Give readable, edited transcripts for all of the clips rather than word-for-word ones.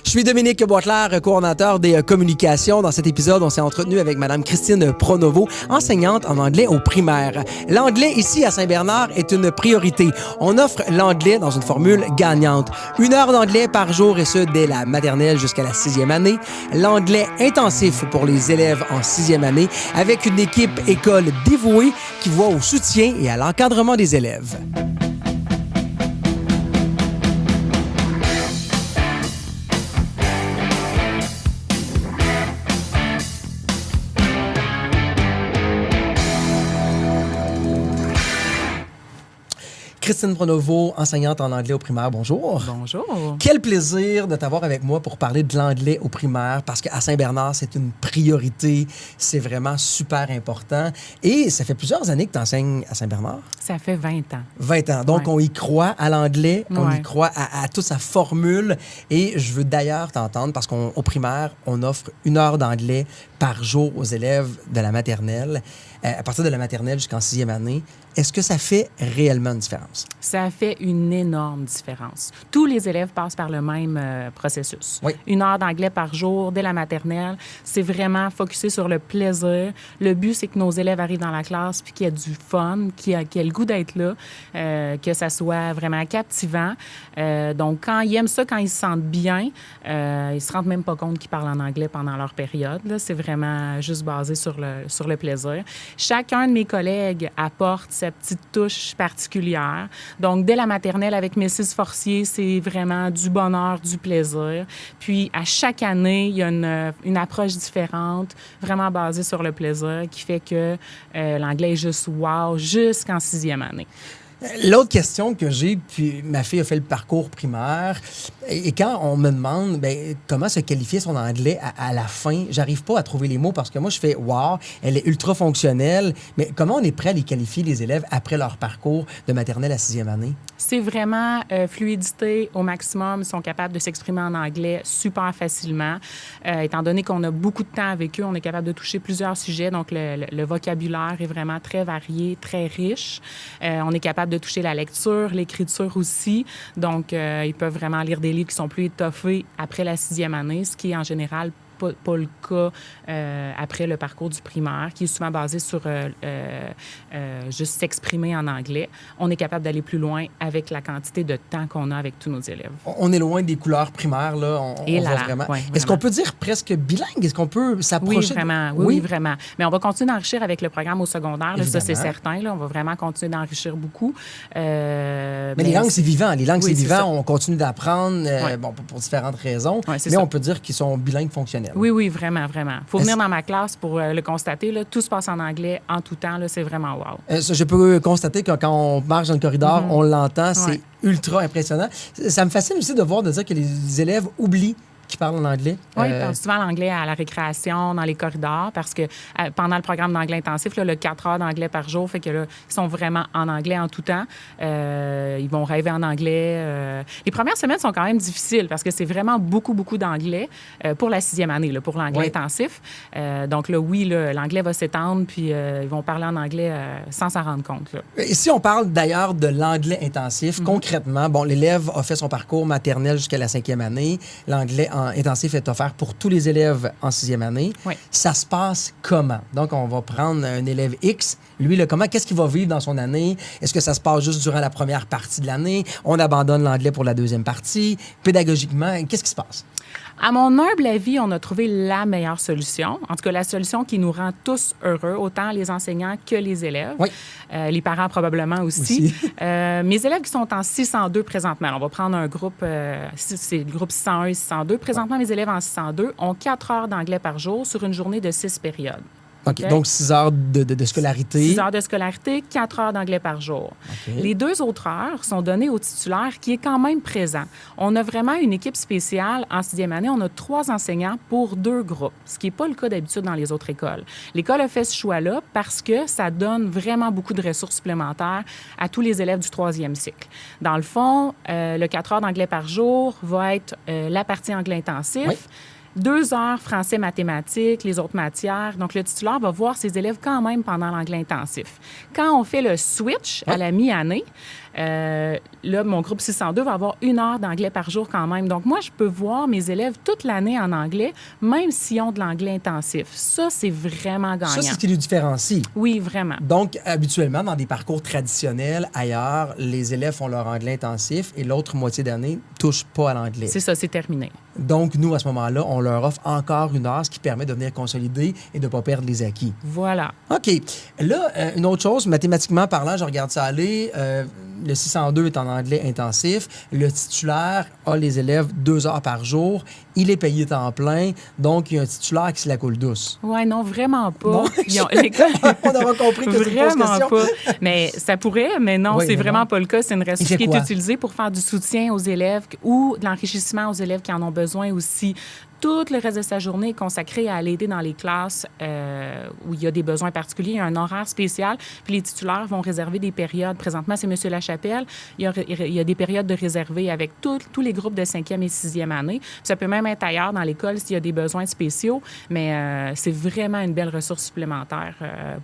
Je suis Dominique Boisclair, coordonnateur des communications. Dans cet épisode, on s'est entretenu avec Mme Christine Pronovo, enseignante en anglais au primaire. L'anglais ici à Saint-Bernard est une priorité. On offre l'anglais dans une formule gagnante. 1 heure d'anglais par jour et ce, dès la maternelle jusqu'à la 6e année. L'anglais intensif pour les élèves en 6e année avec une équipe école dévouée qui voit au soutien et à l'encadrement des élèves. Christine Pronovo, enseignante en anglais au primaire. Bonjour. Bonjour. Quel plaisir de t'avoir avec moi pour parler de l'anglais au primaire parce qu'à Saint-Bernard, c'est une priorité. C'est vraiment super important. Et ça fait plusieurs années que tu enseignes à Saint-Bernard. Ça fait 20 ans. 20 ans. Donc, on y croit à l'anglais, on y Ouais. croit à toute sa formule. Et je veux d'ailleurs t'entendre parce qu'au primaire, on offre 1 heure d'anglais par jour aux élèves de la maternelle, à partir de la maternelle jusqu'en 6e année. Est-ce que ça fait réellement une différence? Ça fait une énorme différence. Tous les élèves passent par le même processus. Oui. 1 heure d'anglais par jour dès la maternelle. C'est vraiment focusé sur le plaisir. Le but, c'est que nos élèves arrivent dans la classe puis qu'il y ait du fun, qu'il y ait le goût d'être là, que ça soit vraiment captivant. Donc, quand ils aiment ça, quand ils se sentent bien, ils se rendent même pas compte qu'ils parlent en anglais pendant leur période. Là. C'est vraiment juste basé sur le plaisir. Chacun de mes collègues apporte sa petite touche particulière. Donc, dès la maternelle, avec Mrs. Forcier, c'est vraiment du bonheur, du plaisir. Puis, à chaque année, il y a une approche différente, vraiment basée sur le plaisir, qui fait que l'anglais est juste wow jusqu'en 6e année. L'autre question que j'ai, puis ma fille a fait le parcours primaire, et quand on me demande comment se qualifier son anglais à la fin, j'arrive pas à trouver les mots parce que moi, je fais « wow », elle est ultra fonctionnelle, mais comment on est prêt à les qualifier, les élèves, après leur parcours de maternelle à 6e année? C'est vraiment fluidité au maximum. Ils sont capables de s'exprimer en anglais super facilement. Étant donné qu'on a beaucoup de temps avec eux, on est capable de toucher plusieurs sujets. Donc, le vocabulaire est vraiment très varié, très riche. On est capable de toucher la lecture, l'écriture aussi. Donc, ils peuvent vraiment lire des livres qui sont plus étoffés après la 6e année, ce qui est en général pas le cas après le parcours du primaire, qui est souvent basé sur juste s'exprimer en anglais. On est capable d'aller plus loin avec la quantité de temps qu'on a avec tous nos élèves. On est loin des couleurs primaires, là. On voit vraiment. Ouais, Est-ce qu'on peut dire presque bilingue? Est-ce qu'on peut s'approcher? Oui, vraiment. Oui, vraiment. Mais on va continuer d'enrichir avec le programme au secondaire. Là, ça, c'est certain. Là, on va vraiment continuer d'enrichir beaucoup. Mais les langues, c'est vivant. Les langues, oui, c'est vivant. Ça. On continue d'apprendre pour différentes raisons. Ouais, mais ça. On peut dire qu'ils sont bilingues fonctionnels. Oui, vraiment, vraiment. Il faut venir dans ma classe pour le constater. Là, tout se passe en anglais en tout temps. Là, c'est vraiment wow. Je peux constater que quand on marche dans le corridor, on l'entend. C'est Ouais. ultra impressionnant. Ça me fascine aussi de dire que les élèves oublient qui parlent en anglais. Oui, ils parlent souvent l'anglais à la récréation, dans les corridors, parce que pendant le programme d'anglais intensif, là, le 4 heures d'anglais par jour, fait que là, ils sont vraiment en anglais en tout temps. Ils vont rêver en anglais. Les premières semaines sont quand même difficiles parce que c'est vraiment beaucoup, beaucoup d'anglais pour la 6e année, là, pour l'anglais intensif. Donc là, oui, là, l'anglais va s'étendre, puis ils vont parler en anglais sans s'en rendre compte. Là. Et si on parle d'ailleurs de l'anglais intensif, concrètement, l'élève a fait son parcours maternel jusqu'à la 5e année. L'anglais intensif est offert pour tous les élèves en 6e année. Oui. Ça se passe comment? Donc, on va prendre un élève X. Lui, qu'est-ce qu'il va vivre dans son année? Est-ce que ça se passe juste durant la première partie de l'année? On abandonne l'anglais pour la deuxième partie? Pédagogiquement, qu'est-ce qui se passe? À mon humble avis, on a trouvé la meilleure solution. En tout cas, la solution qui nous rend tous heureux, autant les enseignants que les élèves. Oui. Les parents probablement aussi. Mes élèves qui sont en 602 présentement, on va prendre un groupe, c'est le groupe 601 et 602. Présentement, mes élèves en 602 ont 4 heures d'anglais par jour sur une journée de 6 périodes. OK. Donc, 6 heures de scolarité. 6 heures de scolarité, 4 heures d'anglais par jour. Okay. Les 2 autres heures sont données au titulaire qui est quand même présent. On a vraiment une équipe spéciale. En 6e année, on a 3 enseignants pour 2 groupes, ce qui n'est pas le cas d'habitude dans les autres écoles. L'école a fait ce choix-là parce que ça donne vraiment beaucoup de ressources supplémentaires à tous les élèves du 3e cycle. Dans le fond, le 4 heures d'anglais par jour va être la partie anglais intensif. Oui. 2 heures français-mathématiques, les autres matières. Donc, le titulaire va voir ses élèves quand même pendant l'anglais intensif. Quand on fait le switch à la mi-année, Là, mon groupe 602 va avoir 1 heure d'anglais par jour quand même. Donc, moi, je peux voir mes élèves toute l'année en anglais, même s'ils ont de l'anglais intensif. Ça, c'est vraiment gagnant. Ça, c'est ce qui nous différencie. Oui, vraiment. Donc, habituellement, dans des parcours traditionnels ailleurs, les élèves font leur anglais intensif et l'autre moitié d'année ne touche pas à l'anglais. C'est ça, c'est terminé. Donc, nous, à ce moment-là, on leur offre encore 1 heure, ce qui permet de venir consolider et de ne pas perdre les acquis. Voilà. OK. Là, une autre chose, mathématiquement parlant, je regarde ça aller. Le 602 est en anglais intensif. Le titulaire a les élèves 2 heures par jour. Il est payé temps plein. Donc, il y a un titulaire qui se la coule douce. Oui, non, vraiment pas. Non? L'école... On aura compris que c'est une grosse Vraiment question. pas. Mais ça pourrait, mais non, Oui, c'est mais vraiment non. pas le cas. C'est une ressource qui est quoi? utilisée pour faire du soutien aux élèves ou de l'enrichissement aux élèves qui en ont besoin aussi. Tout le reste de sa journée est consacré à l'aider dans les classes où il y a des besoins particuliers. Il y a un horaire spécial. Puis les titulaires vont réserver des périodes. Présentement, c'est M. Lachapelle. Il y a des périodes de réservées avec tous les groupes de 5e et 6e année. Puis ça peut même être ailleurs dans l'école s'il y a des besoins spéciaux. Mais c'est vraiment une belle ressource supplémentaire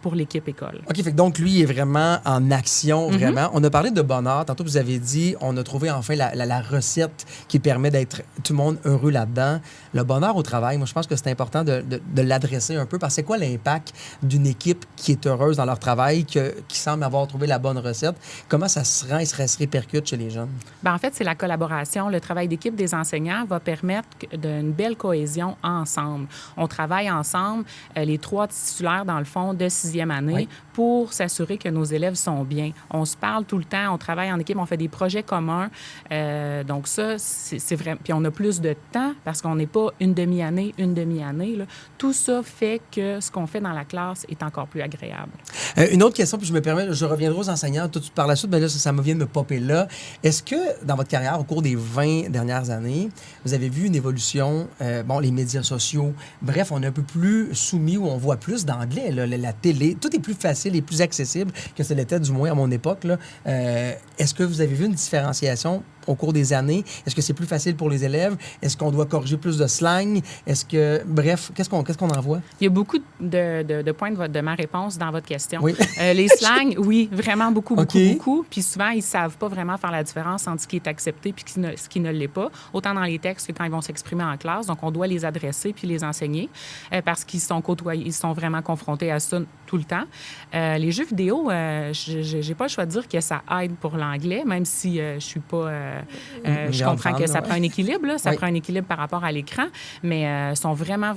pour l'équipe école. OK, fait que donc lui est vraiment en action, vraiment. On a parlé de bonheur. Tantôt, vous avez dit, on a trouvé enfin la recette qui permet d'être tout le monde heureux là-dedans. Le bonheur au travail, moi, je pense que c'est important de l'adresser un peu parce que c'est quoi l'impact d'une équipe qui est heureuse dans leur travail, qui semble avoir trouvé la bonne recette? Comment ça se rend et se répercute chez les jeunes? Bien, en fait, c'est la collaboration. Le travail d'équipe des enseignants va permettre d'une belle cohésion ensemble. On travaille ensemble, les 3 titulaires, dans le fond, de 6e année, oui, pour s'assurer que nos élèves sont bien. On se parle tout le temps, on travaille en équipe, on fait des projets communs. Donc ça, c'est vrai. Puis on a plus de temps parce qu'on n'est pas une demi-année. Là. Tout ça fait que ce qu'on fait dans la classe est encore plus agréable. Une autre question, puis je me permets, je reviendrai aux enseignants tout de suite par la suite, mais là, ça me vient de me popper là. Est-ce que, dans votre carrière, au cours des 20 dernières années, vous avez vu une évolution, les médias sociaux, bref, on est un peu plus soumis, où on voit plus d'anglais, là, la télé, tout est plus facile et plus accessible que ce l'était, du moins, à mon époque, là. Est-ce que vous avez vu une différenciation au cours des années? Est-ce que c'est plus facile pour les élèves? Est-ce qu'on doit corriger plus de slang? Est-ce que... Bref, qu'est-ce qu'on en voit? Il y a beaucoup de points de ma réponse dans votre question. Oui. Les slangs, oui, vraiment beaucoup. Okay. Puis souvent, ils ne savent pas vraiment faire la différence entre ce qui est accepté et ce qui ne l'est pas, autant dans les textes que quand ils vont s'exprimer en classe. Donc, on doit les adresser puis les enseigner parce qu'ils sont côtoyés, ils sont vraiment confrontés à ça tout le temps. Les jeux vidéo, je n'ai pas le choix de dire que ça aide pour l'anglais, même si je ne suis pas... je comprends que ça prend un équilibre, là, ça prend un équilibre par rapport à l'écran, mais sont vraiment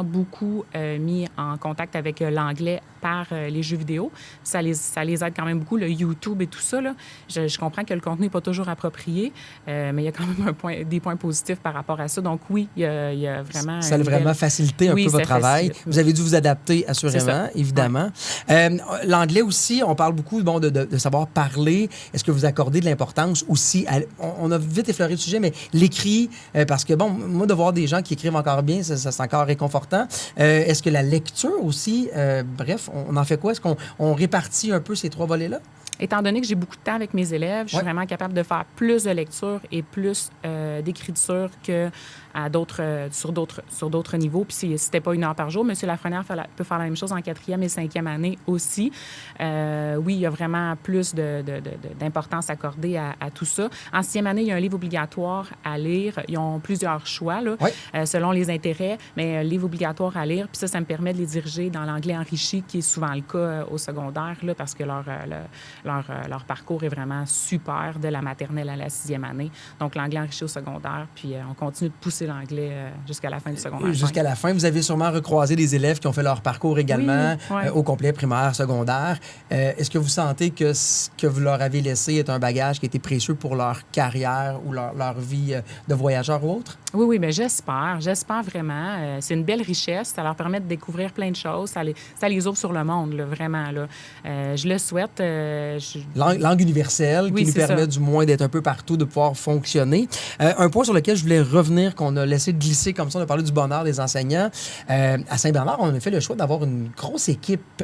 beaucoup mis en contact avec l'anglais par les jeux vidéo. Ça les aide quand même beaucoup, le YouTube et tout ça. Là. Je comprends que le contenu n'est pas toujours approprié, mais il y a quand même des points positifs par rapport à ça. Donc oui, il y a vraiment... Ça a vraiment facilité un peu votre travail. Vous avez dû vous adapter, assurément, évidemment. Ouais. L'anglais aussi, on parle beaucoup de savoir parler. Est-ce que vous accordez de l'importance aussi on a vite effleuré le sujet, mais l'écrit, parce que, moi, de voir des gens qui écrivent encore bien, ça c'est encore réconfortant. Est-ce que la lecture aussi, bref, on en fait quoi? Est-ce qu'on répartit un peu ces 3 volets-là? Étant donné que j'ai beaucoup de temps avec mes élèves, je suis vraiment capable de faire plus de lecture et plus d'écriture que sur d'autres niveaux. Puis si c'était pas 1 heure par jour, M. Lafrenière peut faire la même chose en 4e et 5e année aussi. Oui, il y a vraiment plus d'importance accordée à tout ça. En 6e année, il y a un livre obligatoire à lire. Ils ont plusieurs choix, là, selon les intérêts, mais un livre obligatoire à lire. Puis ça me permet de les diriger dans l'anglais enrichi, qui est souvent le cas au secondaire, là, parce que leur parcours est vraiment super de la maternelle à la 6e année. Donc, l'anglais enrichi au secondaire, puis on continue de pousser l'anglais jusqu'à la fin du secondaire. Jusqu'à la fin. Vous avez sûrement recroisé des élèves qui ont fait leur parcours également au complet primaire, secondaire. Est-ce que vous sentez que ce que vous leur avez laissé est un bagage qui a été précieux pour leur carrière ou leur vie de voyageur ou autre? Oui, mais j'espère vraiment. C'est une belle richesse. Ça leur permet de découvrir plein de choses. Ça les ouvre sur le monde, là, vraiment. Là. Je le souhaite. Langue universelle qui nous permet du moins d'être un peu partout, de pouvoir fonctionner. Un point sur lequel je voulais revenir, qu'on a laissé glisser comme ça, on a parlé du bonheur des enseignants. À Saint-Bernard, on a fait le choix d'avoir une grosse équipe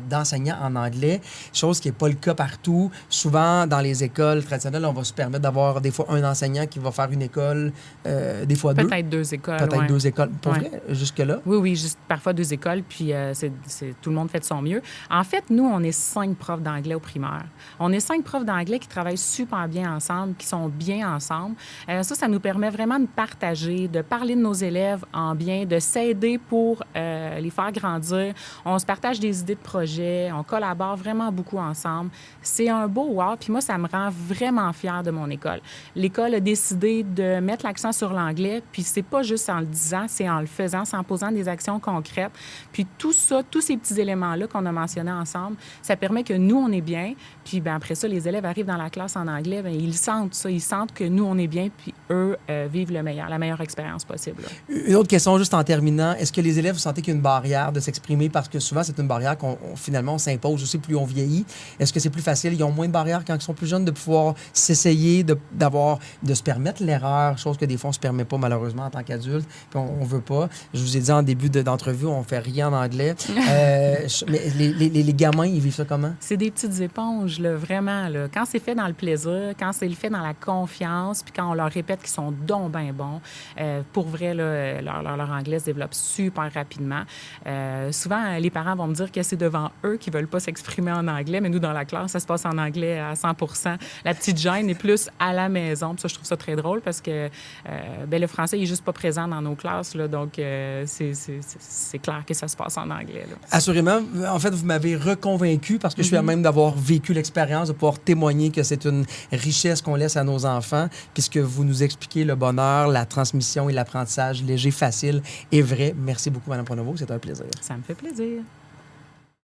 d'enseignants en anglais, chose qui n'est pas le cas partout. Souvent, dans les écoles traditionnelles, on va se permettre d'avoir des fois un enseignant qui va faire une école, des fois deux. Peut-être 2 écoles. Peut-être 2 écoles. Pour vrai, jusque-là? Oui, juste parfois 2 écoles, puis tout le monde fait de son mieux. En fait, nous, on est 5 profs d'anglais au primaire. primaire. On est 5 profs d'anglais qui travaillent super bien ensemble, qui sont bien ensemble. Ça nous permet vraiment de partager, de parler de nos élèves en bien, de s'aider pour les faire grandir. On se partage des idées de projets, on collabore vraiment beaucoup ensemble. C'est un beau wow, puis moi, ça me rend vraiment fière de mon école. L'école a décidé de mettre l'accent sur l'anglais, puis c'est pas juste en le disant, c'est en le faisant, c'est en posant des actions concrètes. Puis tout ça, tous ces petits éléments-là qu'on a mentionnés ensemble, ça permet que nous, on est bien, puis bien, après ça, les élèves arrivent dans la classe en anglais, bien, ils sentent ça, ils sentent que nous, on est bien, puis eux vivent la meilleure expérience possible. Là. Une autre question, juste en terminant, est-ce que les élèves, vous sentez qu'il y a une barrière de s'exprimer? Parce que souvent, c'est une barrière finalement, on s'impose aussi plus on vieillit. Est-ce que c'est plus facile? Ils ont moins de barrières quand ils sont plus jeunes de pouvoir s'essayer, de se permettre l'erreur, chose que des fois, on ne se permet pas malheureusement en tant qu'adulte, puis on ne veut pas. Je vous ai dit en début d'entrevue, on ne fait rien en anglais. Mais les gamins, ils vivent ça comment? C'est des petites éponges, là, vraiment. Là. Quand c'est fait dans le plaisir, quand c'est fait dans la confiance, puis quand on leur répète qu'ils sont donc bien bons, pour vrai, là, leur anglais se développe super rapidement. Souvent, les parents vont me dire que c'est devant eux qu'ils ne veulent pas s'exprimer en anglais, mais nous, dans la classe, ça se passe en anglais à 100 %. La petite gêne est plus à la maison. Puis ça, je trouve ça très drôle parce que le français, il n'est juste pas présent dans nos classes. Là, donc, c'est clair que ça se passe en anglais. Là. Assurément. En fait, vous m'avez reconvaincu parce que je suis à même d'avoir vécu l'expérience, de pouvoir témoigner que c'est une richesse qu'on laisse à nos enfants, puisque vous nous expliquez le bonheur, la transmission et l'apprentissage léger, facile et vrai. Merci beaucoup, Mme Pronovo. C'est un plaisir. Ça me fait plaisir.